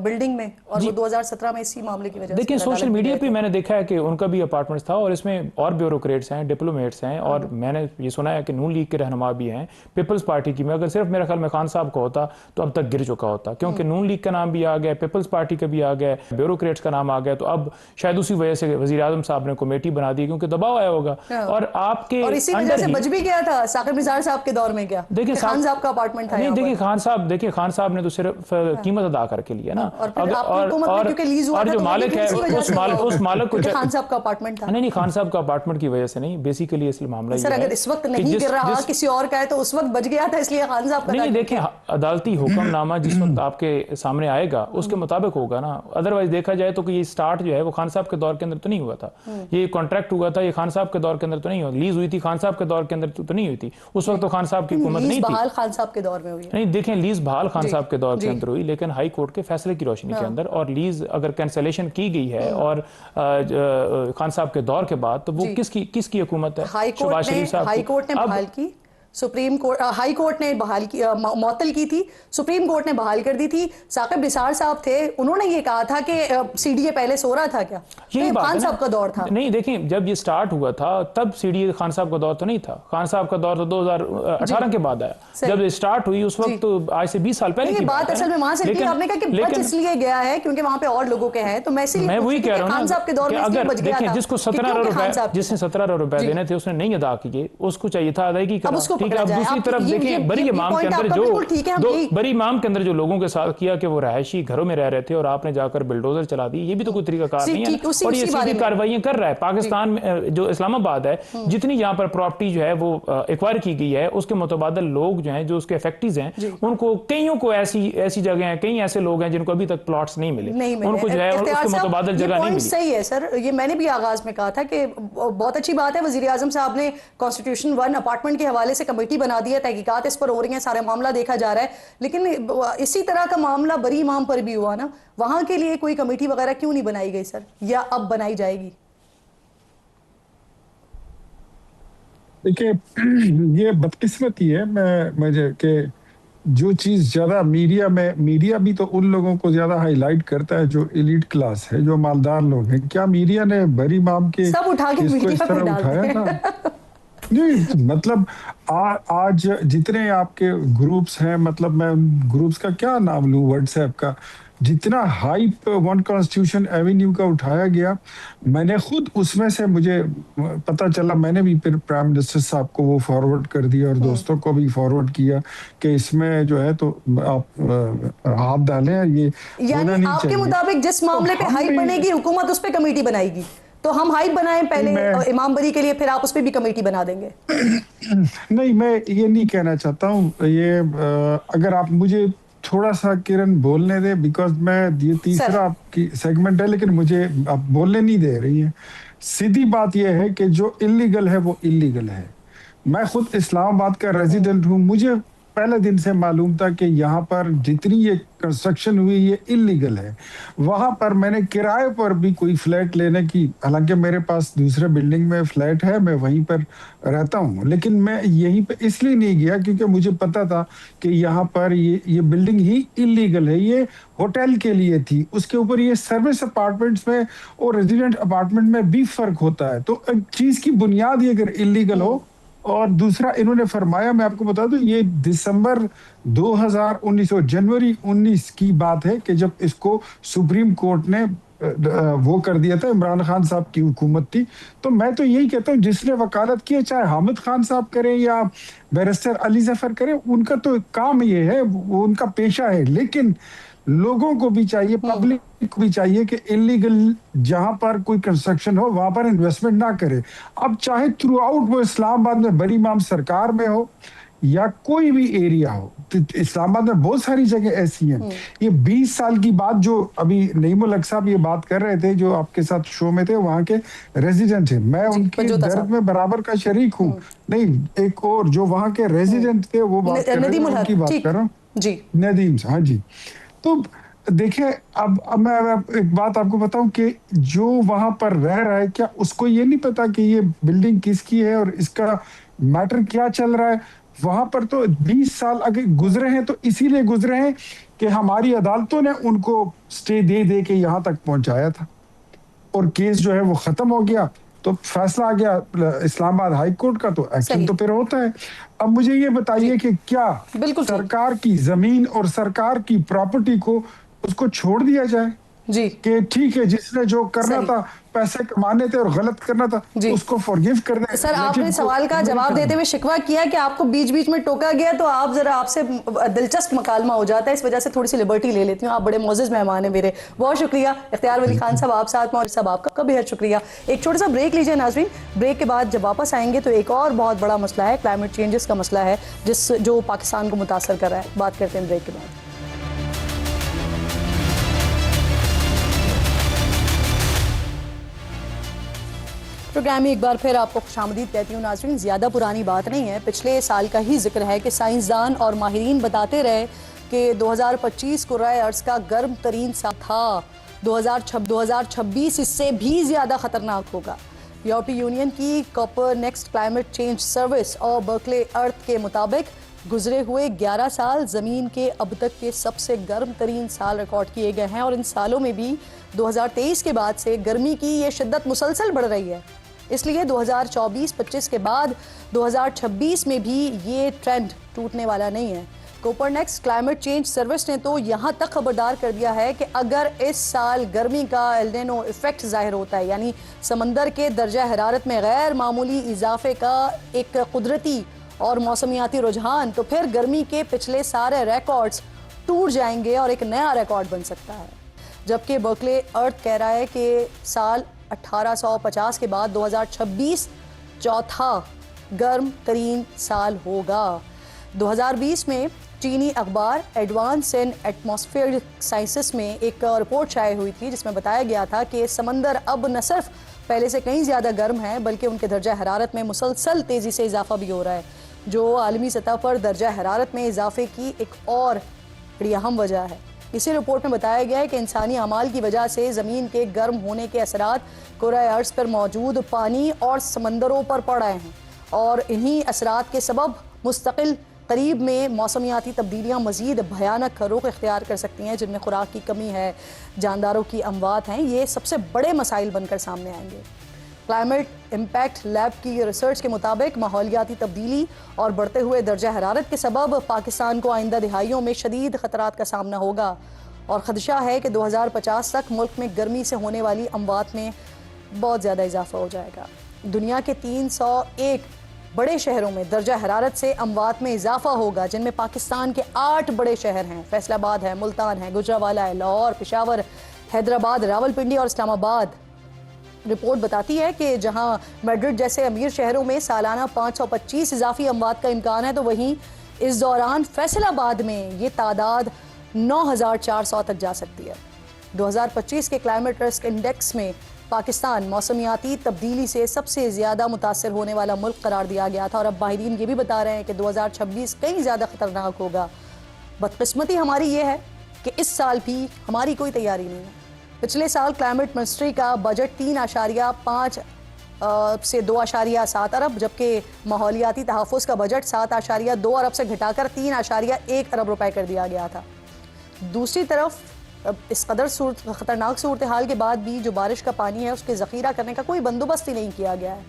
बिल्डिंग में, और वो 2017 में इसी मामले की वजह से देखिए सोशल मीडिया पे मैंने देखा है कि उनका भी अपार्टमेंट था, और इसमें और ब्यूरोक्रेट्स हैं, डिप्लोमेट्स हैं, और मैंने ये सुना है कि नून लीग के रहनुमा भी हैं, पीपल्स पार्टी की। मैं अगर सिर्फ मेरा ख्याल में खान साहब का होता तो अब तक गिर चुका होता, क्योंकि नून लीग का नाम भी आ गया, पीपल्स पार्टी का भी आ गया, ब्यूरोक्रेट्स का नाम आ गया। तो अब शायद उसी वजह से वजीर आजम साहब ने कमेटी बना दी, क्योंकि दबाव आया होगा। और आपके और इसी वजह से बच भी गया था साकिब निज़ार साहब के دور میں کیا دیکھیں خان صاحب کا اپارٹمنٹ تھا. نہیں دیکھیں خان صاحب نے تو صرف قیمت ادا کر کے لیا نا, اور جو مالک ہے اس مالک کو خان صاحب کا اپارٹمنٹ تھا. نہیں خان صاحب کا اپارٹمنٹ کی وجہ سے نہیں, بیسیکلی اس معاملہ سر اگر اس وقت نہیں گر رہا کسی اور کا ہے تو اس وقت بچ گیا تھا, اس لیے خان صاحب کا. نہیں دیکھیں عدالتی حکم نامہ جس وقت آپ کے سامنے آئے گا اس کے مطابق ہوگا نا. ادروائز دیکھا جائے تو کہ یہ سٹارٹ جو ہے وہ خان صاحب کے دور کے اندر تو نہیں ہوا تھا, یہ کانٹریکٹ ہوا تھا, یہ خان صاحب کے دور کے اندر تو نہیں ہوا, لیز ہوئی تھی خان صاحب کے دور کے اندر تو نہیں ہوئی تھی, اس وقت تو خان صاحب کی حکومت نہیں تھی. بحال خان صاحب کے دور میں ہوئی. نہیں دیکھیں لیز بحال خان صاحب کے دور کے اندر ہوئی, لیکن ہائی کورٹ کے فیصلے کی روشنی کے اندر, اور لیز اگر کینسلیشن کی گئی ہے اور خان صاحب کے دور کے بعد تو وہ کس کی حکومت ہے؟ شہباز شریف صاحب. ہائی کورٹ نے بحال کی, سپریم کورٹ ہائی کورٹ نے بحال کی, معطل کی تھی, سپریم کورٹ نے بحال کر دی تھی. ثاقب نثار صاحب تھے, انہوں نے یہ کہا تھا کہ سی ڈی اے پہلے سو رہا تھا کیا؟ یہ خان صاحب کا دور تھا. نہیں دیکھیں جب یہ سٹارٹ ہوا تھا تب سی ڈی اے خان صاحب کا دور تو نہیں تھا, خان صاحب کا دور تو 2018 کے بعد آیا. جب یہ سٹارٹ ہوئی اس وقت تو آج سے 20 سال پہلے کی بات اصل میں وہاں سے تھی. آپ نے کہا کہ بچ اس لیے گیا ہے کیونکہ وہاں پہ اور لوگوں کے ہیں, تو میں وہی کہہ رہا ہوں خان صاحب کے دور میں اس لیے بچ گیا تھا. جس کو 17 ارب روپے دینے تھے اس نے نہیں ادا کیے, اس کو چاہیے تھا ادائیگی کرنا. ٹھیک ہے, اب دوسری طرف دیکھیں بری امام کے اندر جو لوگوں کے ساتھ کیا کہ وہ رہائشی گھروں میں رہ رہے تھے اور آپ نے جا کر بلڈوزر چلا دی, یہ بھی تو کوئی طریقہ کار نہیں ہے, اور یہ سیدھی کارروائیاں کر رہا ہے. پاکستان میں جو اسلام آباد ہے, جتنی یہاں پر پراپرٹی جو ہے وہ ایکوائر کی گئی ہے, اس کے متبادل لوگ جو ہیں جو اس کے افیکٹیز ہیں ان کو کئیوں کو ایسی جگہ ہیں, کئی ایسے لوگ ہیں جن کو ابھی تک پلاٹس نہیں ملے, ان کو جو ہے اس کے متبادل جگہ نہیں ملی. صحیح ہے سر, یہ میں نے بھی آغاز میں کہا تھا کہ بہت اچھی بات ہے وزیر اعظم صاحب نے کانسٹیٹیوشن 1 اپارٹمنٹ کے حوالے سے کمیٹی بنا دی ہے, تحقیقات اس پر ہو رہی ہیں, سارا معاملہ دیکھا جا رہا ہے, لیکن اسی طرح کا معاملہ بری امام پر بھی ہوا نا, وہاں کے لیے کوئی کمیٹی وغیرہ کیوں نہیں بنائی گئی سر, یا اب بنائی جائے گی؟ دیکھیں یہ بدقسمتی ہے مجھے کہ جو چیز زیادہ میڈیا بھی تو ان لوگوں کو زیادہ ہائی لائٹ کرتا ہے جو ایلیٹ کلاس ہے, جو مالدار لوگ ہیں. کیا میڈیا نے بری امام کے سب اٹھا کے میڈیا پہ اٹھایا تھا؟ نہیں مطلب آج جتنے آپ کے گروپس ہیں, مطلب میں گروپس کا کیا نام لوں, واٹس ایپ کا جتنا ہائپ ون کانسٹیٹیوشن ایوینیو کا اٹھایا گیا, میں نے خود اس میں سے مجھے پتا چلا, میں نے بھی پھر پرائم منسٹر صاحب کو وہ فارورڈ کر دیا اور دوستوں کو بھی فارورڈ کیا کہ اس میں جو ہے تو آپ ہاتھ ڈالیں. یہ یعنی آپ کے مطابق جس معاملے پہ ہائپ بنے گی حکومت اس پہ کمیٹی بنائے گی, تو ہم ہائپ بنائیں پہلے امام بری کے لیے, پھر آپ اس پہ بھی کمیٹی بنا دیں گے؟ نہیں, میں یہ نہیں کہنا چاہتا ہوں. یہ اگر آپ مجھے تھوڑا سا کرن بولنے دے, بیکاز میں یہ تیسرا آپ کی سیگمنٹ ہے لیکن مجھے آپ بولنے نہیں دے رہی ہیں. سیدھی بات یہ ہے کہ جو انلیگل ہے وہ انلیگل ہے. میں خود اسلام آباد کا ریزیڈنٹ ہوں, مجھے پہلے دن سے معلوم تھا کہ یہاں پر جتنی یہ کنسٹرکشن ہوئی یہ انلیگل ہے. وہاں پر میں نے کرائے پر بھی کوئی فلیٹ لینے کی, حالانکہ میرے پاس دوسرے بلڈنگ میں فلیٹ ہے, میں وہیں پر رہتا ہوں, لیکن میں یہیں پہ اس لیے نہیں گیا کیونکہ مجھے پتا تھا کہ یہاں پر یہ بلڈنگ ہی انلیگل ہے. یہ ہوٹل کے لیے تھی, اس کے اوپر یہ سروس اپارٹمنٹس میں اور ریزیڈنٹ اپارٹمنٹ میں بھی فرق ہوتا ہے. تو ایک چیز کی بنیاد ہی اگر انلیگل ہو, اور دوسرا انہوں نے فرمایا, میں آپ کو بتا دوں یہ دسمبر 2019 جنوری 19 کی بات ہے کہ جب اس کو سپریم کورٹ نے وہ کر دیا تھا, عمران خان صاحب کی حکومت تھی. تو میں تو یہی کہتا ہوں جس نے وکالت کی ہے, چاہے حامد خان صاحب کریں یا بیرسٹر علی ظفر کریں, ان کا تو کام یہ ہے, وہ ان کا پیشہ ہے. لیکن لوگوں کو بھی چاہیے, پبلک کو بھی چاہیے کہ انلیگل جہاں پر کوئی کنسٹرکشن ہو وہاں پر انویسٹمنٹ نہ کرے. اب چاہے تھرو آؤٹ وہ اسلام آباد میں بری امام سرکار میں ہو یا کوئی بھی ایریا ہو, اسلام آباد میں بہت ساری جگہ ایسی ہیں. یہ 20 سال کی بات جو ابھی نعیم الحق صاحب یہ بات کر رہے تھے جو آپ کے ساتھ شو میں تھے, وہاں کے ریزیڈنٹ ہیں, میں ان کے درد میں برابر کا شریک ہوں. نہیں, ایک اور جو وہاں کے ریزیڈنٹ تھے وہ بات کر رہے ہیں, ان کی بات کر رہا ہوں, جی ندیم. ہاں جی. تو دیکھیں اب میں ایک بات آپ کو بتاؤں کہ جو وہاں پر رہ رہا ہے, کیا اس کو یہ نہیں پتا کہ یہ بلڈنگ کس کی ہے اور اس کا میٹر کیا چل رہا ہے؟ وہاں پر تو 20 سال اگر گزرے ہیں تو اسی لیے گزرے ہیں کہ ہماری عدالتوں نے ان کو سٹے دے کے یہاں تک پہنچایا تھا, اور کیس جو ہے وہ ختم ہو گیا, تو فیصلہ آ گیا اسلام آباد ہائی کورٹ کا, تو ایکشن تو پھر ہوتا ہے. اب مجھے یہ بتائیے کہ کیا سرکار کی زمین اور سرکار کی پراپرٹی کو اس کو چھوڑ دیا جائے؟ جی کہ ٹھیک ہے جس نے جو کرنا تھا پیسے کمانے تھے اور غلط کرنا تھا اس کو فورگیو کر دیں. سر آپ نے سوال کا جواب دیتے ہوئے شکوہ کیا کہ آپ کو بیچ بیچ میں ٹوکا گیا تو آپ ذرا آپ سے دلچسپ مکالمہ ہو جاتا ہے, اس وجہ سے تھوڑی سی لبرٹی لے لیتی ہوں. آپ بڑے معزز مہمان ہیں میرے, بہت شکریہ. اختیار ولی خان صاحب آپ ساتھ, مور صاحب آپ کا بے حد شکریہ. ایک چھوٹا سا بریک لیجیے ناظرین. بریک کے بعد جب واپس آئیں گے تو ایک اور بہت بڑا مسئلہ ہے, کلائمیٹ چینجز کا مسئلہ ہے جو پاکستان کو متاثر کر رہا ہے. بات کرتے ہیں بریک کے بعد. پروگرام میں ایک بار پھر آپ کو خوش آمدید کہتی ہوں ناظرین. زیادہ پرانی بات نہیں ہے, پچھلے سال کا ہی ذکر ہے کہ سائنسدان اور ماہرین بتاتے رہے کہ 2025 کرۂ ارض کا گرم ترین سال تھا. 2026 اس سے بھی زیادہ خطرناک ہوگا. یورپی یونین کی کوپرنیکس کلائمیٹ چینج سروس اور برکلے ارتھ کے مطابق گزرے ہوئے 11 سال زمین کے اب تک کے سب سے گرم ترین سال ریکارڈ کیے گئے ہیں, اور ان سالوں میں بھی 2023 کے بعد سے گرمی کی یہ شدت مسلسل بڑھ رہی ہے. اس لیے 2024-25 کے بعد 2026 میں بھی یہ ٹرینڈ ٹوٹنے والا نہیں ہے. کوپرنیکس کلائمیٹ چینج سروس نے تو یہاں تک خبردار کر دیا ہے کہ اگر اس سال گرمی کا ایل نینو ایفیکٹ ظاہر ہوتا ہے, یعنی سمندر کے درجہ حرارت میں غیر معمولی اضافے کا ایک قدرتی اور موسمیاتی رجحان, تو پھر گرمی کے پچھلے سارے ریکارڈز ٹوٹ جائیں گے اور ایک نیا ریکارڈ بن سکتا ہے. جبکہ برکلے ارتھ کہہ رہا ہے کہ سال 1850 کے بعد 2026 چوتھا گرم ترین سال ہوگا. 2020 میں چینی اخبار ایڈوانس ان ایٹماسفیئرک سائنسز میں ایک رپورٹ شائع ہوئی تھی جس میں بتایا گیا تھا کہ سمندر اب نہ صرف پہلے سے کہیں زیادہ گرم ہے بلکہ ان کے درجہ حرارت میں مسلسل تیزی سے اضافہ بھی ہو رہا ہے, جو عالمی سطح پر درجہ حرارت میں اضافے کی ایک اور بڑی اہم وجہ ہے. اسی رپورٹ میں بتایا گیا ہے کہ انسانی اعمال کی وجہ سے زمین کے گرم ہونے کے اثرات کرۂ ارض پر موجود پانی اور سمندروں پر پڑ رہے ہیں, اور انہی اثرات کے سبب مستقل قریب میں موسمیاتی تبدیلیاں مزید بھیانک رخ اختیار کر سکتی ہیں, جن میں خوراک کی کمی ہے, جانداروں کی اموات ہیں. یہ سب سے بڑے مسائل بن کر سامنے آئیں گے. کلائمیٹ امپیکٹ لیب کی ریسرچ کے مطابق ماحولیاتی تبدیلی اور بڑھتے ہوئے درجہ حرارت کے سبب پاکستان کو آئندہ دہائیوں میں شدید خطرات کا سامنا ہوگا, اور خدشہ ہے کہ 2050 تک ملک میں گرمی سے ہونے والی اموات میں بہت زیادہ اضافہ ہو جائے گا. دنیا کے 301 بڑے شہروں میں درجہ حرارت سے اموات میں اضافہ ہوگا, جن میں پاکستان کے 8 بڑے شہر ہیں. فیصل آباد ہے, ملتان ہے, گجرانوالہ ہے, لاہور, پشاور, حیدرآباد, راولپنڈی اور اسلام آباد. رپورٹ بتاتی ہے کہ جہاں میڈرڈ جیسے امیر شہروں میں سالانہ 525 اضافی اموات کا امکان ہے, تو وہیں اس دوران فیصل آباد میں یہ تعداد 9400 تک جا سکتی ہے. 2025 کے کلائمیٹ رسک انڈیکس میں پاکستان موسمیاتی تبدیلی سے سب سے زیادہ متاثر ہونے والا ملک قرار دیا گیا تھا, اور اب ماہرین یہ بھی بتا رہے ہیں کہ 2026 کہیں زیادہ خطرناک ہوگا. بدقسمتی ہماری یہ ہے کہ اس سال بھی ہماری کوئی تیاری نہیں ہے. پچھلے سال کلائمیٹ منسٹری کا بجٹ 3.5 سے 2.7 ارب, جبکہ ماحولیاتی تحفظ کا بجٹ 7.2 ارب سے گھٹا کر 3.1 ارب روپے کر دیا گیا تھا. دوسری طرف اس قدر خطرناک صورتحال کے بعد بھی جو بارش کا پانی ہے اس کے ذخیرہ کرنے کا کوئی بندوبست ہی نہیں کیا گیا ہے.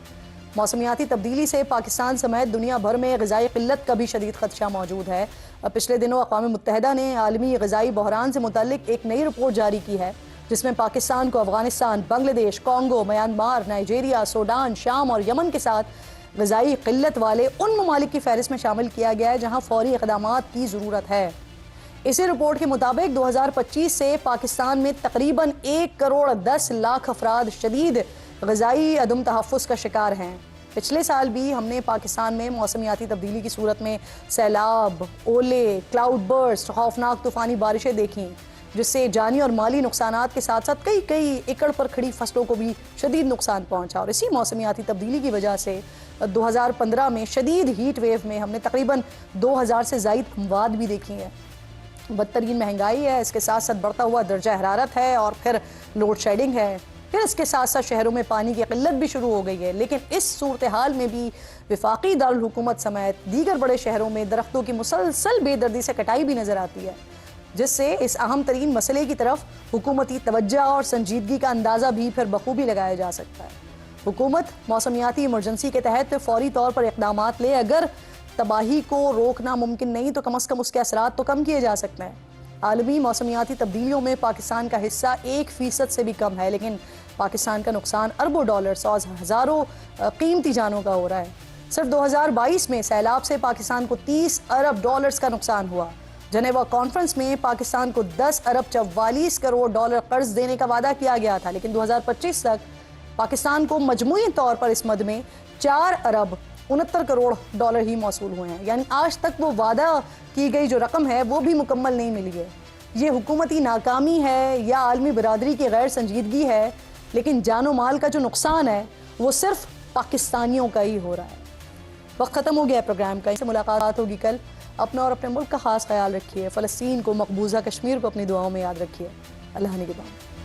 موسمیاتی تبدیلی سے پاکستان سمیت دنیا بھر میں غذائی قلت کا بھی شدید خدشہ موجود ہے. پچھلے دنوں اقوام متحدہ نے عالمی غذائی بحران سے متعلق ایک نئی رپورٹ جاری کی ہے, جس میں پاکستان کو افغانستان, بنگلہ دیش, کانگو, میانمار, نائجیریا, سوڈان, شام اور یمن کے ساتھ غذائی قلت والے ان ممالک کی فہرست میں شامل کیا گیا ہے جہاں فوری اقدامات کی ضرورت ہے. اسی رپورٹ کے مطابق 2025 سے پاکستان میں تقریباً 1.10 کروڑ افراد شدید غذائی عدم تحفظ کا شکار ہیں. پچھلے سال بھی ہم نے پاکستان میں موسمیاتی تبدیلی کی صورت میں سیلاب, اولے, کلاؤڈ برسٹ, خوفناک طوفانی بارشیں دیکھیں, جس سے جانی اور مالی نقصانات کے ساتھ ساتھ کئی ایکڑ پر کھڑی فصلوں کو بھی شدید نقصان پہنچا. اور اسی موسمیاتی تبدیلی کی وجہ سے 2015 میں شدید ہیٹ ویو میں ہم نے تقریباً 2000 سے زائد اموات بھی دیکھی ہیں. بدترین مہنگائی ہے, اس کے ساتھ ساتھ بڑھتا ہوا درجہ حرارت ہے, اور پھر لوڈ شیڈنگ ہے, پھر اس کے ساتھ ساتھ شہروں میں پانی کی قلت بھی شروع ہو گئی ہے. لیکن اس صورتحال میں بھی وفاقی دارالحکومت سمیت دیگر بڑے شہروں میں درختوں کی مسلسل بے دردی سے کٹائی بھی نظر آتی ہے, جس سے اس اہم ترین مسئلے کی طرف حکومتی توجہ اور سنجیدگی کا اندازہ بھی پھر بخوبی لگایا جا سکتا ہے. حکومت موسمیاتی ایمرجنسی کے تحت فوری طور پر اقدامات لے. اگر تباہی کو روکنا ممکن نہیں تو کم از کم اس کے اثرات تو کم کیے جا سکتے ہیں. عالمی موسمیاتی تبدیلیوں میں پاکستان کا حصہ 1% سے بھی کم ہے، لیکن پاکستان کا نقصان اربوں ڈالرز اور ہزاروں قیمتی جانوں کا ہو رہا ہے۔ صرف 2022 میں سیلاب سے پاکستان کو 30 ارب ڈالرز کا نقصان ہوا۔ جنیوا کانفرنس میں پاکستان کو 10 ارب 44 کروڑ ڈالر قرض دینے کا وعدہ کیا گیا تھا، لیکن 2025 تک پاکستان کو مجموعی طور پر اس مد میں 4 ارب 69 کروڑ ڈالر ہی موصول ہوئے ہیں، یعنی آج تک وہ وعدہ کی گئی جو رقم ہے وہ بھی مکمل نہیں ملی ہے۔ یہ حکومتی ناکامی ہے یا عالمی برادری کی غیر سنجیدگی ہے، لیکن جان و مال کا جو نقصان ہے وہ صرف پاکستانیوں کا ہی ہو رہا ہے۔ وقت ختم ہو گیا پروگرام کا، اس سے ملاقات ہوگی کل۔ اپنا اور اپنے ملک کا خاص خیال رکھیے، فلسطین کو، مقبوضہ کشمیر کو اپنی دعاؤں میں یاد رکھیے۔ اللہ نگہبان۔